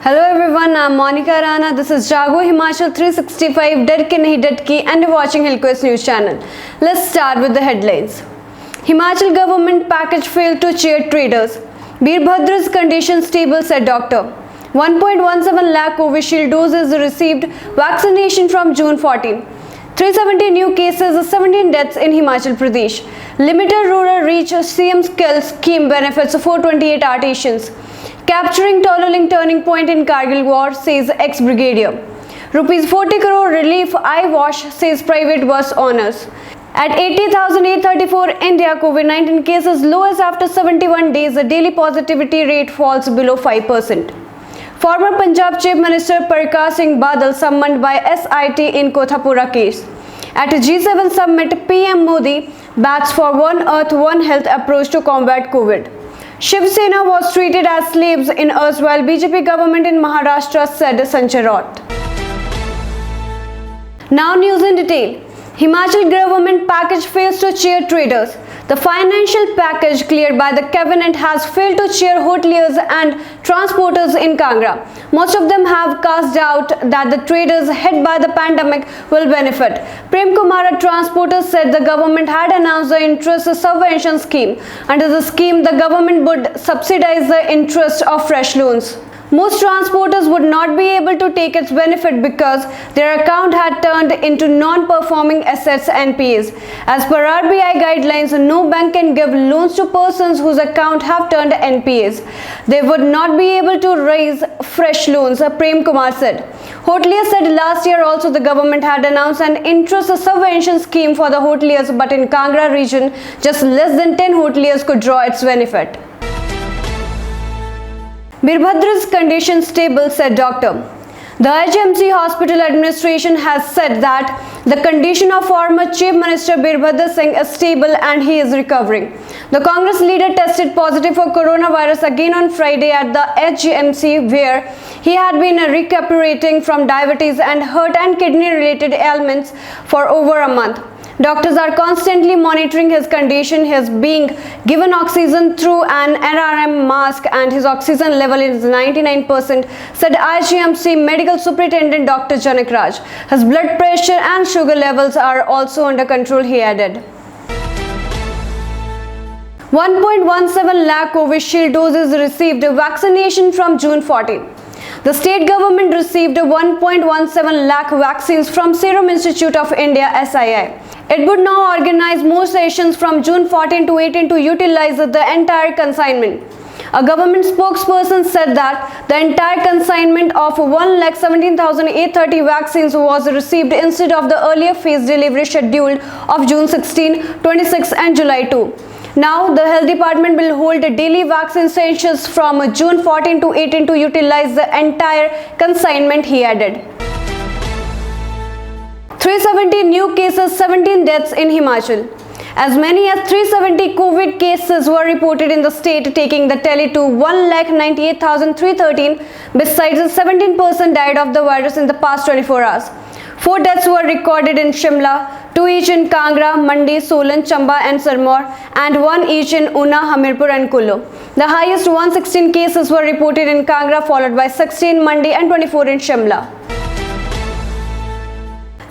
Hello everyone, I'm Monica Rana. This is Jago Himachal 365 डर के नहीं डट की and you're watching Hillquest News Channel. Let's start with the headlines. Himachal government package failed to cheer traders. Birbhadra's condition stable, said doctor. 1.17 lakh Covishield doses received vaccination from June 14. 370 new cases, 17 deaths in Himachal Pradesh. Limited rural reach, CM skill scheme benefits 428 artisans. Capturing Tololing turning point in Kargil war, says ex-brigadier. Rupees 40 crore relief eye wash, says private bus owners. At 80,834 India, COVID-19 cases lowest after 71 days, the daily positivity rate falls below 5%. Former Punjab Chief Minister Prakash Singh Badal summoned by SIT in Kothapura case. At G7 summit, PM Modi backs for One Earth, One Health approach to combat COVID. Shiv Sena was treated as slaves in erstwhile BJP government in Maharashtra, said Sanjay Raut. Now news in detail. Himachal government package fails to cheer traders. The financial package cleared by the cabinet has failed to cheer hoteliers and transporters in Kangra. Most of them have cast doubt that the traders hit by the pandemic will benefit. Prem Kumar, a transporter, said the government had announced the interest subvention scheme. Under the scheme, the government would subsidize the interest of fresh loans. Most transporters would not be able to take its benefit because their account had turned into non-performing assets (NPAs). As per RBI guidelines, no bank can give loans to persons whose account have turned NPAs. They would not be able to raise fresh loans, Prem Kumar said. Hoteliers said last year also the government had announced an interest subvention scheme for the hoteliers, but in Kangra region, just less than 10 hoteliers could draw its benefit. Birbhadra's condition stable, said doctor. The HMC Hospital Administration has said that the condition of former Chief Minister Birbhadra Singh is stable and he is recovering. The Congress leader tested positive for coronavirus again on Friday at the HMC, where he had been recuperating from diabetes and heart and kidney related ailments for over a month. Doctors are constantly monitoring his condition. He is being given oxygen through an NRM mask and his oxygen level is 99%, said IGMC Medical Superintendent Dr. Janak Raj. His blood pressure and sugar levels are also under control, he added. 1.17 lakh Covishield doses received vaccination from June 14. The state government received 1.17 lakh vaccines from Serum Institute of India (SII). It would now organize more sessions from June 14 to 18 to utilize the entire consignment. A government spokesperson said that the entire consignment of 1,17,830 vaccines was received instead of the earlier phase delivery scheduled of June 16, 26 and July 2. Now, the health department will hold daily vaccine sessions from June 14 to 18 to utilize the entire consignment, he added. 370 new cases, 17 deaths in Himachal. As many as 370 COVID cases were reported in the state, taking the tally to 1,98,313. Besides, 17% died of the virus in the past 24 hours. 4 deaths were recorded in Shimla, 2 each in Kangra, Mandi, Solan, Chamba and Sirmaur, and 1 each in Una, Hamirpur and Kullu. The highest 116 cases were reported in Kangra, followed by 16 in Mandi and 24 in Shimla.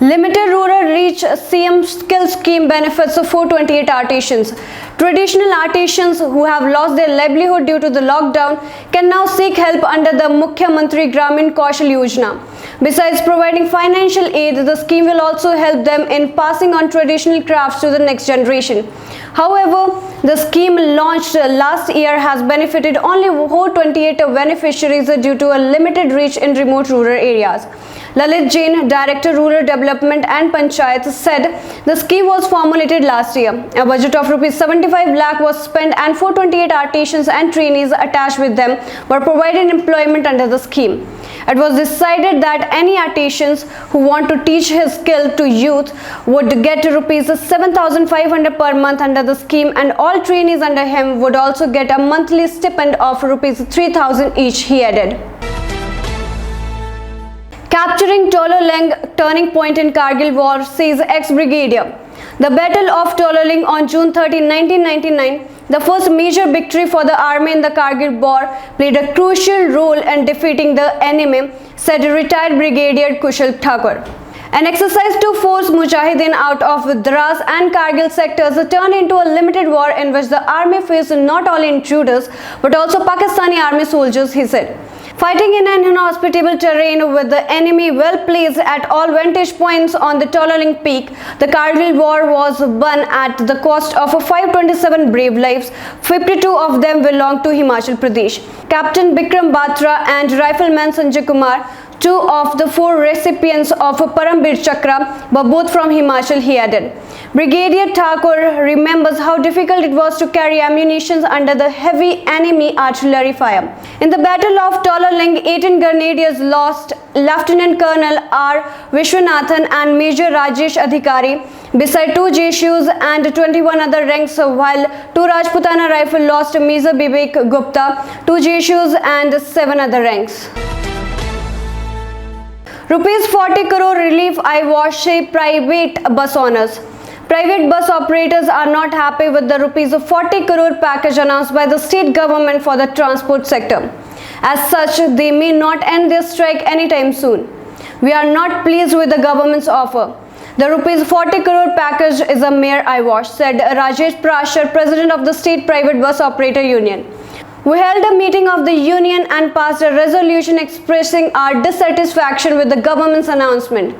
Limited rural reach, CM skill scheme benefits 428 artisans. Traditional artisans who have lost their livelihood due to the lockdown can now seek help under the Mukhyamantri Gramin Kaushal Yojana. Besides providing financial aid, the scheme will also help them in passing on traditional crafts to the next generation. However, the scheme launched last year has benefited only 428 beneficiaries due to a limited reach in remote rural areas. Lalit Jain, Director Rural Development and Panchayat, said the scheme was formulated last year. A budget of Rs 75 lakh was spent and 428 artisans and trainees attached with them were provided employment under the scheme. It was decided that any artisans who want to teach his skill to youth would get Rs 7,500 per month under the scheme, and all trainees under him would also get a monthly stipend of Rs 3,000 each, he added. Capturing Tololing turning point in Kargil war, says ex-brigadier. The Battle of Tololing on June 13, 1999, the first major victory for the army in the Kargil war, played a crucial role in defeating the enemy, said retired Brigadier Kushal Thakur. An exercise to force Mujahideen out of Dras and Kargil sectors turned into a limited war in which the army faced not only intruders but also Pakistani army soldiers, he said. Fighting in an inhospitable terrain with the enemy well placed at all vantage points on the Tololing peak, the Kargil war was won at the cost of 527 brave lives. 52 of them belonged to Himachal Pradesh. Captain Bikram Batra and Rifleman Sanjay Kumar, 2 of the 4 recipients of Parambir Chakra, were both from Himachal, he added. Brigadier Thakur remembers how difficult it was to carry ammunition under the heavy enemy artillery fire. In the Battle of Tololing, 18 grenadiers lost Lieutenant Colonel R. Vishwanathan and Major Rajesh Adhikari, beside 2 JSUs and 21 other ranks, while 2 Rajputana rifle lost Major Bibek Gupta, 2 JSUs and 7 other ranks. Rupees 40 crore relief I-Wash private bus owners. Private bus operators are not happy with the rupees 40 crore package announced by the state government for the transport sector. As such, they may not end their strike anytime soon. We are not pleased with the government's offer. The rupees 40 crore package is a mere eyewash, said Rajesh Prashar, president of the State Private Bus Operator Union. We held a meeting of the union and passed a resolution expressing our dissatisfaction with the government's announcement.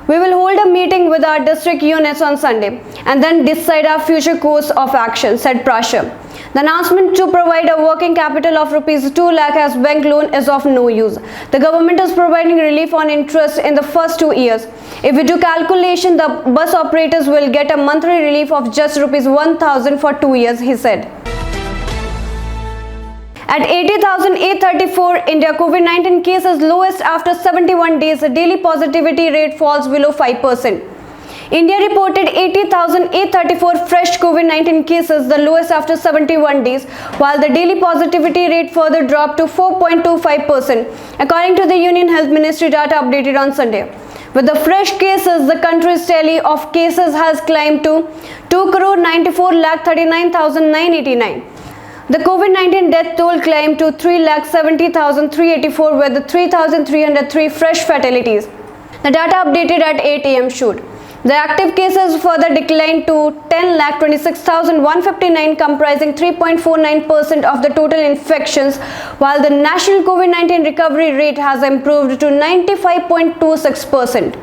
We will hold a meeting with our district units on Sunday and then decide our future course of action, said Prashar. The announcement to provide a working capital of rupees 2 lakh as bank loan is of no use. The government is providing relief on interest in the first 2 years. If we do calculation, the bus operators will get a monthly relief of just rupees 1,000 for 2 years, he said. At 80,834, India COVID-19 cases lowest after 71 days. The daily positivity rate falls below 5%. India reported 80,834 fresh COVID-19 cases, the lowest after 71 days, while the daily positivity rate further dropped to 4.25%, according to the Union Health Ministry data updated on Sunday. With the fresh cases, the country's tally of cases has climbed to 2,94,39,989. The COVID-19 death toll climbed to 3,70,384 with 3,303 fresh fatalities. The data updated at 8 am showed. The active cases further declined to 10,26,159, comprising 3.49% of the total infections, while the national COVID-19 recovery rate has improved to 95.26%.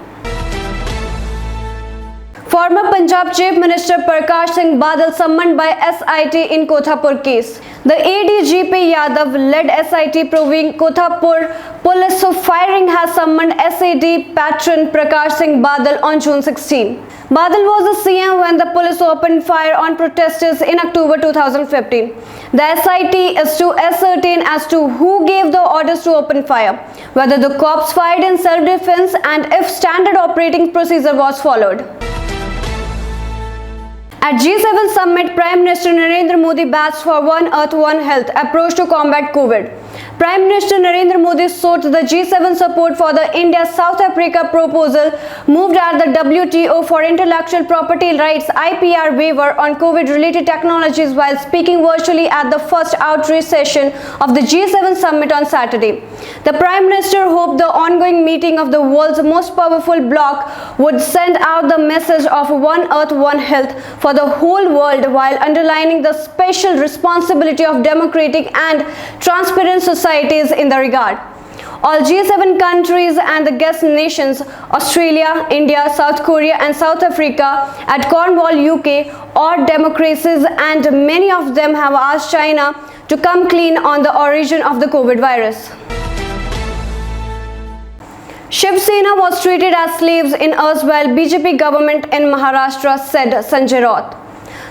Former Punjab Chief Minister Prakash Singh Badal summoned by SIT in Kothapur case. The ADGP Yadav-led SIT proving Kothapur police firing has summoned SAD patron Prakash Singh Badal on June 16. Badal was the CM when the police opened fire on protesters in October 2015. The SIT is to ascertain as to who gave the orders to open fire, whether the cops fired in self-defense, and if standard operating procedure was followed. At G7 summit, Prime Minister Narendra Modi backs for One Earth, One Health approach to combat COVID. Prime Minister Narendra Modi sought the G7 support for the India-South Africa proposal moved at the WTO for intellectual property rights IPR waiver on COVID-related technologies while speaking virtually at the first outreach session of the G7 summit on Saturday. The Prime Minister hoped the ongoing meeting of the world's most powerful bloc would send out the message of One Earth, One Health for the whole world while underlining the special responsibility of democratic and transparent societies in the regard. All G7 countries and the guest nations, Australia, India, South Korea and South Africa at Cornwall, UK, are democracies, and many of them have asked China to come clean on the origin of the COVID virus. Shiv Sena was treated as slaves in erstwhile BJP government in Maharashtra, said Sanjay Raut.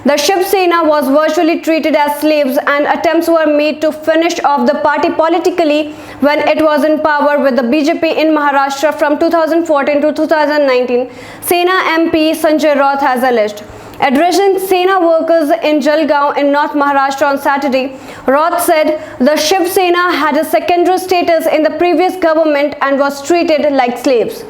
The Shiv Sena was virtually treated as slaves and attempts were made to finish off the party politically when it was in power with the BJP in Maharashtra from 2014 to 2019, Sena MP Sanjay Raut has alleged. Addressing Sena workers in Jalgaon in North Maharashtra on Saturday, Roth said the Shiv Sena had a secondary status in the previous government and was treated like slaves.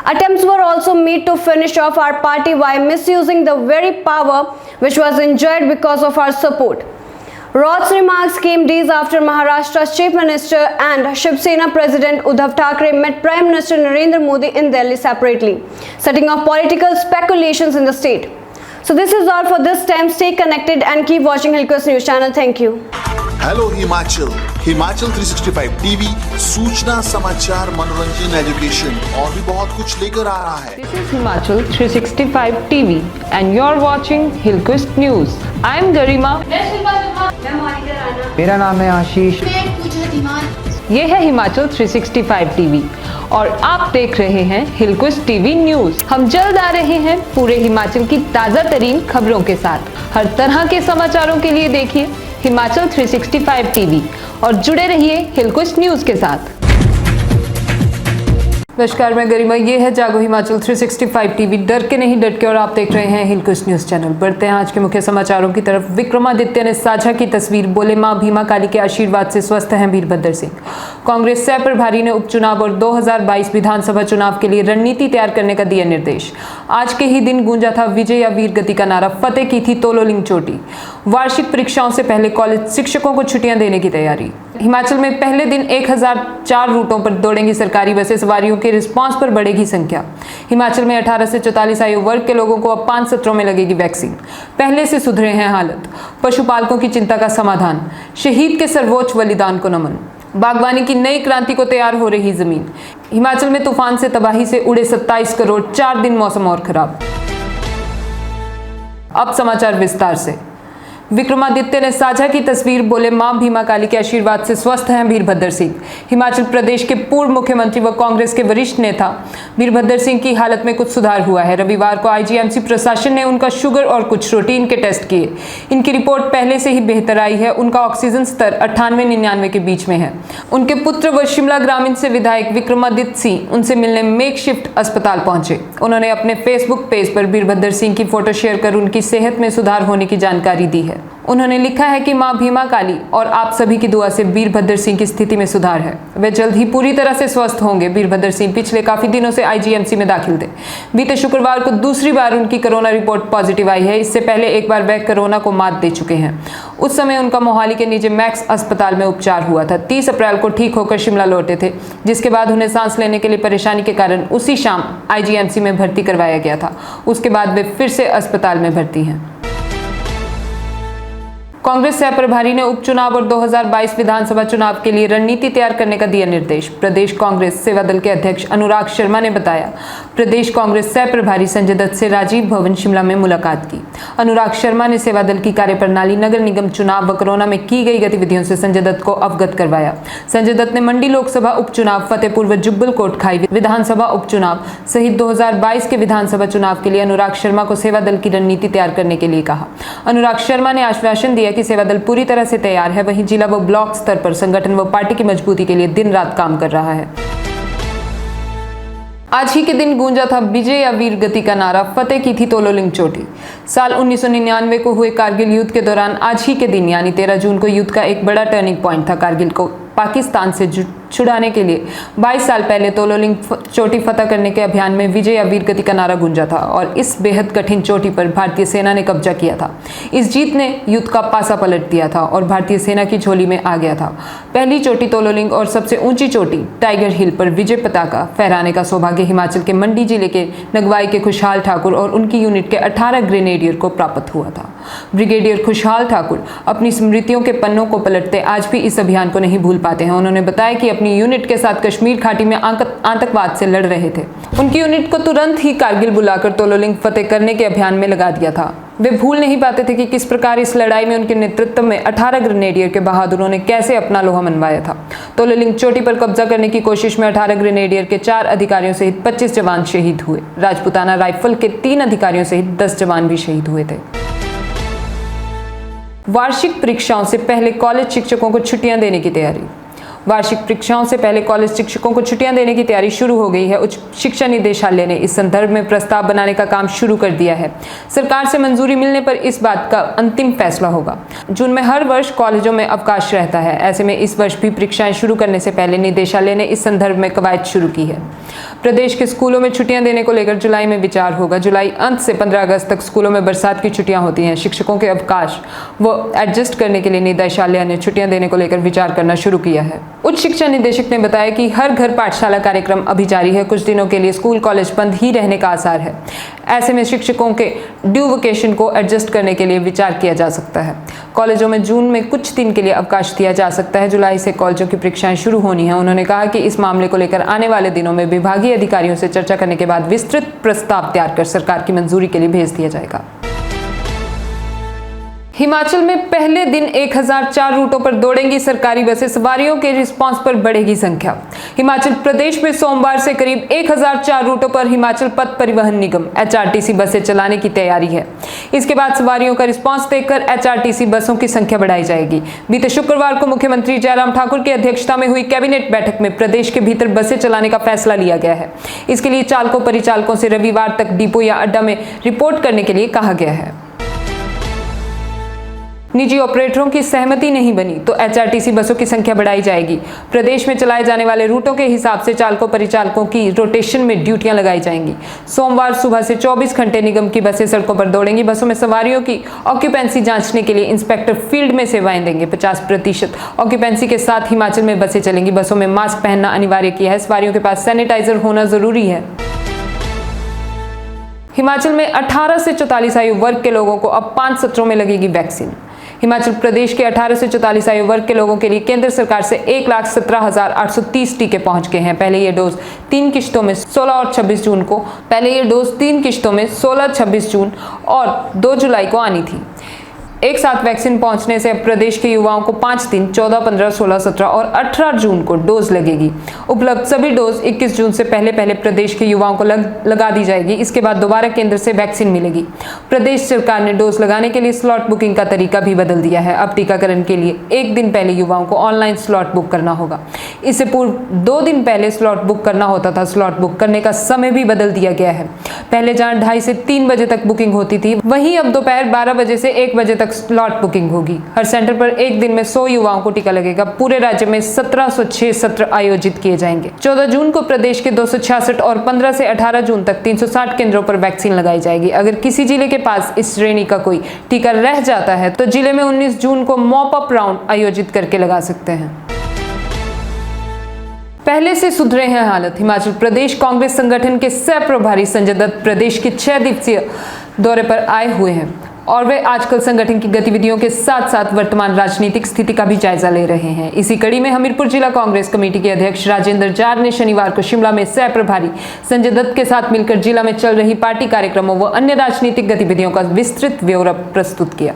Attempts were also made to finish off our party while misusing the very power which was enjoyed because of our support. Roth's remarks came days after Maharashtra's Chief Minister and Shiv Sena President Uddhav Thackeray met Prime Minister Narendra Modi in Delhi separately, setting off political speculations in the state. So this is all for this time. Stay connected and keep watching Hillquest News Channel. Thank you. Hello Himachal, Himachal 365 TV सूचना, समाचार, मनोरंजन, education और भी बहुत कुछ लेकर आ रहा है। This is Himachal 365 TV and you're watching Hillquest News. I'm Garima. मेरा नाम है आशीष। ये है हिमाचल 365 टीवी और आप देख रहे हैं हिलक्विस्ट टीवी न्यूज। हम जल्द आ रहे हैं पूरे हिमाचल की ताजा तरीन खबरों के साथ। हर तरह के समाचारों के लिए देखिए हिमाचल 365 टीवी और जुड़े रहिए हिलक्विस्ट न्यूज के साथ। नमस्कार, मैं गरिमा, ये है जागो हिमाचल 365 टीवी, डर के नहीं डट के, और आप देख रहे हैं हिलक्विस्ट न्यूज चैनल। बढ़ते हैं आज के मुख्य समाचारों की तरफ। विक्रमादित्य ने साझा की तस्वीर, बोले मां भीमा काली के आशीर्वाद से स्वस्थ हैं वीरभद्र सिंह। कांग्रेस सह प्रभारी ने उपचुनाव और 2022 विधानसभा चुनाव के लिए रणनीति तैयार करने का दिया निर्देश। आज के ही दिन गूंजा था विजय या वीर गति का नारा, फतेह की थी तोलोलिंग चोटी। वार्षिक परीक्षाओं से पहले कॉलेज शिक्षकों को छुट्टियां देने की तैयारी। हिमाचल में पहले दिन 1004 रूटों पर दौड़ेंगी सरकारी बसें, सवारियों के रिस्पांस पर बढ़ेगी संख्या। हिमाचल में 18 से 44 आयु वर्ग के लोगों को अब 5 सत्रों में लगेगी वैक्सीन। पहले से सुधरे हैं हालत, पशुपालकों की चिंता का समाधान। शहीद के सर्वोच्च बलिदान को नमन। बागवानी की नई क्रांति को तैयार हो रही जमीन। हिमाचल में तूफान से तबाही से उड़े 27 करोड़, 4 दिन मौसम और खराब। अब समाचार विस्तार से। विक्रमादित्य ने साझा की तस्वीर, बोले मां भीमा काली के आशीर्वाद से स्वस्थ हैं वीरभद्र सिंह। हिमाचल प्रदेश के पूर्व मुख्यमंत्री व कांग्रेस के वरिष्ठ नेता वीरभद्र सिंह की हालत में कुछ सुधार हुआ है। रविवार को आईजीएमसी प्रशासन ने उनका शुगर और कुछ रूटीन के टेस्ट किए। इनकी रिपोर्ट पहले से ही बेहतर आई है। उनका ऑक्सीजन स्तर 98-99 के बीच में है। उनके पुत्र व शिमला ग्रामीण से विधायक विक्रमादित्य सिंह उनसे मिलने मेकशिफ्ट अस्पताल पहुंचे। उन्होंने अपने फेसबुक पेज पर वीरभद्र सिंह की फोटो शेयर कर उनकी सेहत में सुधार होने की जानकारी दी है। उन्होंने लिखा है कि मां भीमा काली और आप सभी की दुआ से वीरभद्र सिंह की स्थिति में सुधार है। वे जल्द ही पूरी तरह से स्वस्थ होंगे। वीरभद्र सिंह पिछले काफी दिनों से आईजीएमसी में दाखिल थे। बीते शुक्रवार को दूसरी बार उनकी कोरोना रिपोर्ट पॉजिटिव आई है। इससे पहले एक बार वह कोरोना को मात दे चुके हैं। उस समय उनका मोहाली के निजी मैक्स अस्पताल में उपचार हुआ था। 30 अप्रैल को ठीक होकर शिमला लौटे थे, जिसके बाद उन्हें सांस लेने के लिए परेशानी के कारण उसी शाम आईजीएमसी में भर्ती करवाया गया था। उसके बाद वे फिर से अस्पताल में भर्ती हैं। कांग्रेस सह प्रभारी ने उपचुनाव और 2022 विधानसभा चुनाव के लिए रणनीति तैयार करने का दिया निर्देश। प्रदेश कांग्रेस सेवा दल के अध्यक्ष अनुराग शर्मा ने बताया, प्रदेश कांग्रेस सह प्रभारी संजय दत्त से राजीव भवन शिमला में मुलाकात की। अनुराग शर्मा ने सेवा दल की कार्यप्रणाली, नगर निगम चुनाव व कोरोना में की गई गतिविधियों से संजय दत्त को अवगत करवाया। संजय दत्त ने मंडी लोकसभा उपचुनाव, फतेहपुर व जुब्बल कोटखाई विधानसभा उपचुनाव सहित 2022 के विधानसभा चुनाव के लिए अनुराग शर्मा को सेवा दल की रणनीति तैयार करने के लिए कहा। अनुराग शर्मा ने आश्वासन दिया कि सेवा दल पूरी तरह से तैयार है। वहीं जिला व ब्लॉक स्तर पर संगठन व पार्टी की मजबूती के लिए दिन रात काम कर रहा है। आज ही के दिन गूंजा था विजय या वीर गति का नारा, फतेह की थी तोलोलिंग चोटी। साल 1999 को हुए कारगिल युद्ध के दौरान आज ही के दिन यानी 13 जून को युद्ध का एक बड़ा टर्निंग पॉइंट था। कारगिल को पाकिस्तान से छुड़ाने के लिए 22 साल पहले तोलोलिंग चोटी फतह करने के अभियान में विजय या वीर गति का नारा गूंजा था और इस बेहद कठिन चोटी पर भारतीय सेना ने कब्जा किया था। इस जीत ने युद्ध का पासा पलट दिया था और भारतीय सेना की झोली में आ गया था। पहली चोटी तोलोलिंग और सबसे ऊंची चोटी टाइगर हिल पर विजय पताका फहराने का सौभाग्य हिमाचल के मंडी जिले के नगवाई के खुशहाल ठाकुर और उनकी यूनिट के 18 ग्रेनेडियर को प्राप्त हुआ था। ब्रिगेडियर खुशहाल ठाकुर अपनी स्मृतियों के पन्नों को पलटते आज भी इस अभियान को नहीं भूल पाते हैं। उन्होंने बताया कि अपनी यूनिट के साथ कश्मीर घाटी में आतंकवाद से लड़ रहे थे। उनकी यूनिट को तुरंत ही कारगिल बुलाकर तोलोलिंग फतेह करने के अभियान में लगा दिया था। वे भूल नहीं पाते थे कि किस प्रकार इस लड़ाई में उनके नेतृत्व में 18 ग्रेनेडियर के बहादुरों ने कैसे अपना लोहा मनवाया था। तोलोलिंग चोटी पर कब्जा करने की कोशिश में 18 ग्रेनेडियर के 4 अधिकारियों सहित 25 जवान शहीद हुए। राजपुताना राइफल के 3 अधिकारियों सहित 10 जवान भी शहीद हुए थे। वार्षिक परीक्षाओं से पहले कॉलेज शिक्षकों को छुट्टियां देने की तैयारी। वार्षिक परीक्षाओं से पहले कॉलेज शिक्षकों को छुट्टियां देने की तैयारी शुरू हो गई है। उच्च शिक्षा निदेशालय ने इस संदर्भ में प्रस्ताव बनाने का काम शुरू कर दिया है। सरकार से मंजूरी मिलने पर इस बात का अंतिम फैसला होगा। जून में हर वर्ष कॉलेजों में अवकाश रहता है। ऐसे में इस वर्ष भी परीक्षाएं शुरू करने से पहले निदेशालय ने इस संदर्भ में कवायद शुरू की है। प्रदेश के स्कूलों में छुट्टियां देने को लेकर जुलाई में विचार होगा। जुलाई अंत से 15 अगस्त तक स्कूलों में बरसात की छुट्टियां होती हैं। शिक्षकों के अवकाश वो एडजस्ट करने के लिए निदेशालय ने छुट्टियां देने को लेकर विचार करना शुरू किया है। उच्च शिक्षा निदेशक ने बताया कि हर घर पाठशाला कार्यक्रम अभी जारी है। कुछ दिनों के लिए स्कूल कॉलेज बंद ही रहने का आसार है। ऐसे में शिक्षकों के ड्यू वेकेशन को एडजस्ट करने के लिए विचार किया जा सकता है। कॉलेजों में जून में कुछ दिन के लिए अवकाश दिया जा सकता है। जुलाई से कॉलेजों की परीक्षाएं शुरू होनी है। उन्होंने कहा कि इस मामले को लेकर आने वाले दिनों में विभागीय अधिकारियों से चर्चा करने के बाद विस्तृत प्रस्ताव तैयार कर सरकार की मंजूरी के लिए भेज दिया जाएगा। हिमाचल में पहले दिन 1004 रूटों पर दौड़ेंगी सरकारी बसें। सवारियों के रिस्पांस पर बढ़ेगी संख्या। हिमाचल प्रदेश में सोमवार से करीब 1004 रूटों पर हिमाचल पथ परिवहन निगम HRTC बसें चलाने की तैयारी है। इसके बाद सवारियों का रिस्पांस देखकर HRTC बसों की संख्या बढ़ाई जाएगी। बीते शुक्रवार को मुख्यमंत्री जयराम ठाकुर की अध्यक्षता में हुई कैबिनेट बैठक में प्रदेश के भीतर बसें चलाने का फैसला लिया गया है। इसके लिए चालकों परिचालकों से रविवार तक डिपो या अड्डा में रिपोर्ट करने के लिए कहा गया है। निजी ऑपरेटरों की सहमति नहीं बनी तो HRTC बसों की संख्या बढ़ाई जाएगी। प्रदेश में चलाए जाने वाले रूटों के हिसाब से चालकों परिचालकों की रोटेशन में ड्यूटियां लगाई जाएंगी। सोमवार सुबह से 24 घंटे निगम की बसें सड़कों पर दौड़ेंगी। बसों में सवारियों की ऑक्यूपेंसी जांचने के लिए इंस्पेक्टर फील्ड में सेवाएं देंगे। 50% ऑक्यूपेंसी के साथ हिमाचल में बसें चलेंगी। बसों में मास्क पहनना अनिवार्य किया है। सवारियों के पास सैनिटाइजर होना जरूरी है। हिमाचल में 18 से 44 आयु वर्ग के लोगों को अब 5 सत्रों में लगेगी वैक्सीन। हिमाचल प्रदेश के 18 से 44 आयु वर्ग के लोगों के लिए केंद्र सरकार से 1,17,830 टीके पहुंच गए हैं। पहले ये डोज 3 किश्तों में 16 और 26 जून और 2 जुलाई को आनी थी। एक साथ वैक्सीन पहुंचने से अब प्रदेश के युवाओं को 5 दिन 14, 15, 16, 17 और 18 जून को डोज लगेगी। उपलब्ध सभी डोज 21 जून से पहले प्रदेश के युवाओं को लगा दी जाएगी। इसके बाद दोबारा केंद्र से वैक्सीन मिलेगी। प्रदेश सरकार ने डोज लगाने के लिए स्लॉट बुकिंग का तरीका भी बदल दिया है। अब टीकाकरण के लिए 1 दिन पहले युवाओं को ऑनलाइन स्लॉट बुक करना होगा। इससे पूर्व 2 दिन पहले स्लॉट बुक करना होता था। स्लॉट बुक करने का समय भी बदल दिया गया है। पहले जहां 2:30 से 3 बजे तक बुकिंग होती थी, वहीं अब दोपहर 12 बजे से 1 बजे तक स्लॉट बुकिंग होगी। हर सेंटर पर एक दिन में 100 युवाओं को टीका लगेगा। पूरे राज्य में 1706 सत्र आयोजित किए जाएंगे। 14 जून को प्रदेश के 266 और 15 से 18 जून तक 360 केंद्रों पर वैक्सीन लगाई जाएगी। अगर किसी जिले के पास इस श्रेणी का कोई टीका रह जाता है तो जिले में 19 जून को मॉप अप राउंड आयोजित करके लगा सकते हैं। पहले से सुधरे हैं हालत। हिमाचल प्रदेश कांग्रेस संगठन के सह प्रभारी संजय दत्त प्रदेश के 6 दिवसीय दौरे पर आए हुए हैं और वे आजकल संगठन की गतिविधियों के साथ साथ वर्तमान राजनीतिक स्थिति का भी जायजा ले रहे हैं। इसी कड़ी में हमीरपुर जिला कांग्रेस कमेटी के अध्यक्ष राजेंद्र जार ने शनिवार को शिमला में सह प्रभारी संजय दत्त के साथ मिलकर जिला में चल रही पार्टी कार्यक्रमों व अन्य राजनीतिक गतिविधियों का विस्तृत ब्यौरा प्रस्तुत किया।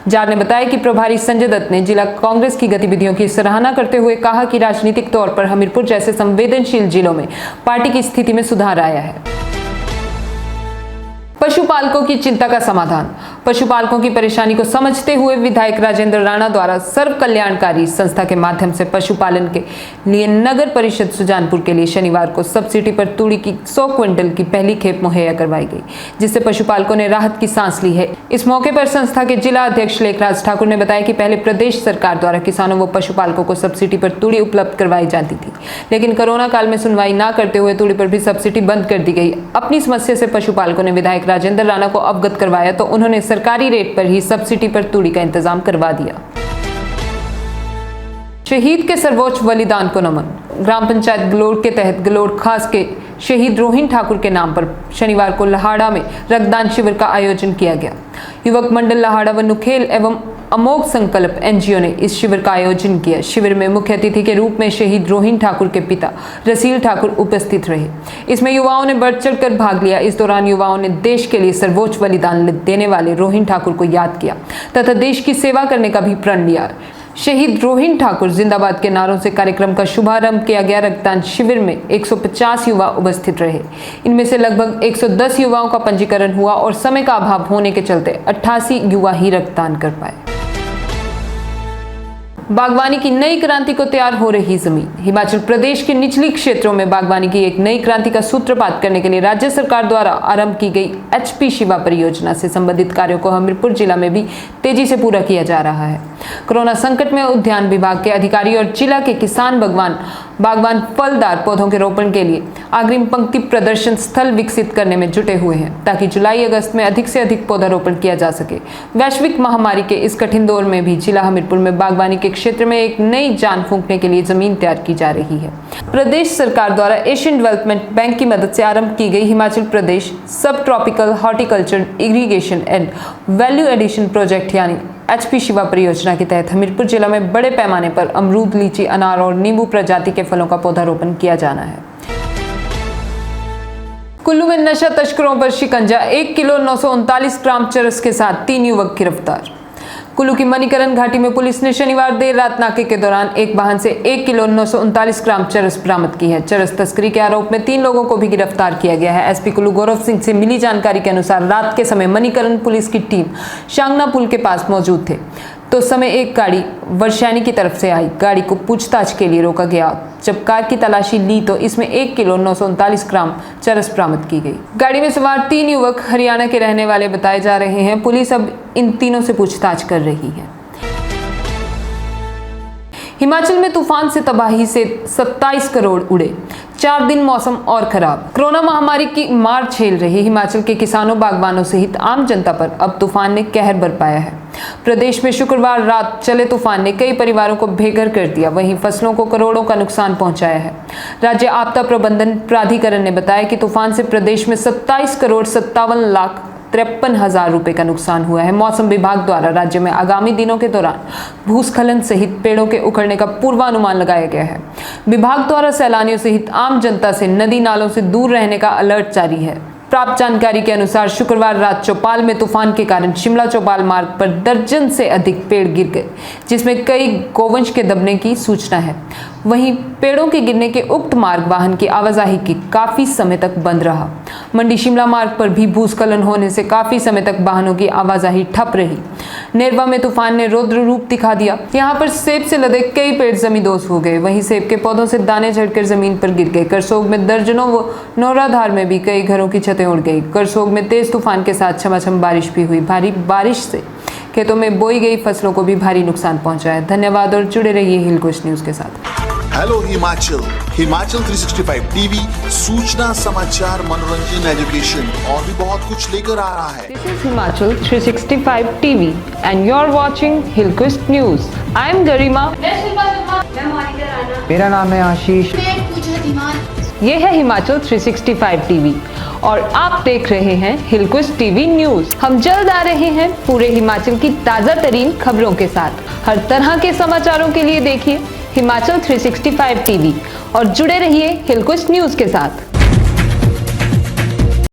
जार ने बताया कि प्रभारी संजय दत्त ने जिला कांग्रेस की गतिविधियों की सराहना करते हुए कहा कि राजनीतिक तौर पर हमीरपुर जैसे संवेदनशील जिलों में पार्टी की स्थिति में सुधार आया है। पशुपालकों की चिंता का समाधान। पशुपालकों की परेशानी को समझते हुए विधायक राजेंद्र राणा द्वारा सर्व कल्याणकारी संस्था के माध्यम से पशुपालन के लिए नगर परिषद सुजानपुर के लिए शनिवार को सब्सिडी पर तूड़ी की 100 क्विंटल की पहली खेप मुहैया करवाई गई, जिससे पशुपालकों ने राहत की सांस ली है। इस मौके पर संस्था के जिला अध्यक्ष लेखराज ठाकुर ने बताया कि पहले प्रदेश सरकार द्वारा किसानों व पशुपालकों को सब्सिडी पर तूड़ी उपलब्ध करवाई जाती थी, लेकिन कोरोना काल में सुनवाई न करते हुए तूड़ी पर भी सब्सिडी बंद कर दी गई। अपनी समस्या से पशुपालकों ने विधायक राजेंद्र राणा को अवगत करवाया तो उन्होंने सरकारी रेट पर ही सब्सिडी पर तूड़ी का इंतजाम करवा दिया। शहीद के सर्वोच्च बलिदान को नमन। ग्राम पंचायत गलोड़ के तहत गलोड़ खास के शहीद रोहिन ठाकुर के नाम पर शनिवार को लाहाड़ा में रक्तदान शिविर का आयोजन किया गया। युवक मंडल लाहाड़ा व नुखेल एवं अमोघ संकल्प NGO ने इस शिविर का आयोजन किया। शिविर में मुख्य अतिथि के रूप में शहीद रोहिन ठाकुर के पिता रसील ठाकुर उपस्थित रहे। इसमें युवाओं ने बढ़ चढ़कर भाग लिया। इस दौरान युवाओं ने देश के लिए सर्वोच्च बलिदान देने वाले रोहिन ठाकुर को याद किया तथा देश की सेवा करने का भी प्रण लिया। शहीद रोहिन ठाकुर जिंदाबाद के नारों से कार्यक्रम का शुभारंभ किया गया। रक्तदान शिविर में 150 युवा उपस्थित रहे। इनमें से लगभग 110 युवाओं का पंजीकरण हुआ और समय का अभाव होने के चलते 88 युवा ही रक्तदान कर पाए। बागवानी की नई क्रांति को तैयार हो रही जमीन। हिमाचल प्रदेश के निचली क्षेत्रों में बागवानी की एक नई क्रांति का सूत्रपात करने के लिए राज्य सरकार द्वारा आरंभ की गई HP शिवा परियोजना से संबंधित कार्यों को हमीरपुर जिला में भी तेजी से पूरा किया जा रहा है। कोरोना संकट में उद्यान विभाग के अधिकारी और जिला के किसान बागवान फलदार पौधों के रोपण के लिए अग्रिम पंक्ति प्रदर्शन स्थल विकसित करने में जुटे हुए हैं, ताकि जुलाई अगस्त में अधिक से अधिक पौधारोपण किया जा सके। वैश्विक महामारी के इस कठिन दौर में भी जिला हमीरपुर में बागवानी के क्षेत्र में एक नई जान फूंकने के लिए जमीन तैयार की जा रही है। प्रदेश सरकार द्वारा एशियन डेवलपमेंट बैंक की मदद से आरंभ की गई Himachal Pradesh subtropical horticulture irrigation and value addition project यानी HP शिवा परियोजना के तहत हमीरपुर जिला में बड़े पैमाने पर अमरूद, लीची, अनार और नींबू प्रजाति के फलों का पौधारोपण किया जाना है। कुल्लू में नशा तस्करों पर शिकंजा, 1 किलो 939 ग्राम चरस के साथ 3 युवक गिरफ्तार। कुल्लू की मणिकरण घाटी में पुलिस ने शनिवार देर रात नाके के दौरान एक वाहन से 1 किलो 939 ग्राम चरस बरामद की है। चरस तस्करी के आरोप में 3 लोगों को भी गिरफ्तार किया गया है। SP कुल्लू गौरव सिंह से मिली जानकारी के अनुसार रात के समय मणिकरण पुलिस की टीम शांगना पुल के पास मौजूद थे तो समय एक गाड़ी वर्षैनी की तरफ से आई। गाड़ी को पूछताछ के लिए रोका गया। जब कार की तलाशी ली तो इसमें 1 किलो 939 ग्राम चरस बरामद की गई। गाड़ी में सवार 3 युवक हरियाणा के रहने वाले बताए जा रहे हैं। पुलिस अब इन तीनों से पूछताछ कर रही है। हिमाचल में तूफान से तबाही से 27 करोड़ उड़े, 4 दिन मौसम और खराब। कोरोना महामारी की मार झेल रहे हिमाचल के किसानों, बागवानों सहित आम जनता पर अब तूफान ने कहर बरपाया है। प्रदेश में शुक्रवार रात चले तूफान ने कई परिवारों को बेघर कर दिया, वहीं फसलों को करोड़ों का नुकसान पहुंचाया है। राज्य आपदा प्रबंधन प्राधिकरण ने बताया कि तूफान से प्रदेश में 27 करोड़ 57,53,000 रुपए का नुकसान हुआ है। मौसम विभाग द्वारा राज्य में आगामी दिनों के दौरान भूस्खलन सहित पेड़ों के उखड़ने का पूर्वानुमान लगाया गया है। विभाग द्वारा सैलानियों सहित आम जनता से नदी नालों से दूर रहने का अलर्ट जारी है। प्राप्त जानकारी के अनुसार शुक्रवार रात चौपाल में तूफान के कारण शिमला चौपाल मार्ग पर दर्जन से अधिक पेड़ गिर गए, जिसमें कई गोवंश के दबने की सूचना है। वहीं पेड़ों के गिरने के उक्त मार्ग वाहन की आवाजाही की काफी समय तक बंद रहा। मंडी शिमला मार्ग पर भी भूस्खलन होने से काफी समय तक वाहनों की आवाजाही ठप रही। नेरवा में तूफान ने रौद्र रूप दिखा दिया। यहाँ पर सेब से लदे कई पेड़ जमींदोज हो गए। वहीं सेब के पौधों से दाने झड़कर जमीन पर गिर गए। करसोग में दर्जनों व नौराधार में भी कई घरों की छतें उड़ गई। करसोग में तेज तूफान के साथ छमाछम बारिश भी हुई। भारी बारिश से खेतों में बोई गई फसलों को भी भारी नुकसान पहुंचा है। धन्यवाद और जुड़े रहिए हिल कोस्ट न्यूज के साथ। हेलो हिमाचल 365 टीवी सूचना, समाचार, मनोरंजन, एजुकेशन और भी बहुत कुछ लेकर आ रहा है। This is Himachal 365 TV and you're watching Hill Coast News. I am Garima. मेरा नाम है आशीष। ये है हिमाचल 365 टीवी और आप देख रहे हैं हिल कोस्ट टीवी न्यूज। हम जल्द आ रहे हैं पूरे हिमाचल की ताजा तरीन खबरों के साथ। हर तरह के समाचारों के लिए देखिए हिमाचल 365 टीवी और जुड़े रहिए हिल कोस्ट न्यूज के साथ।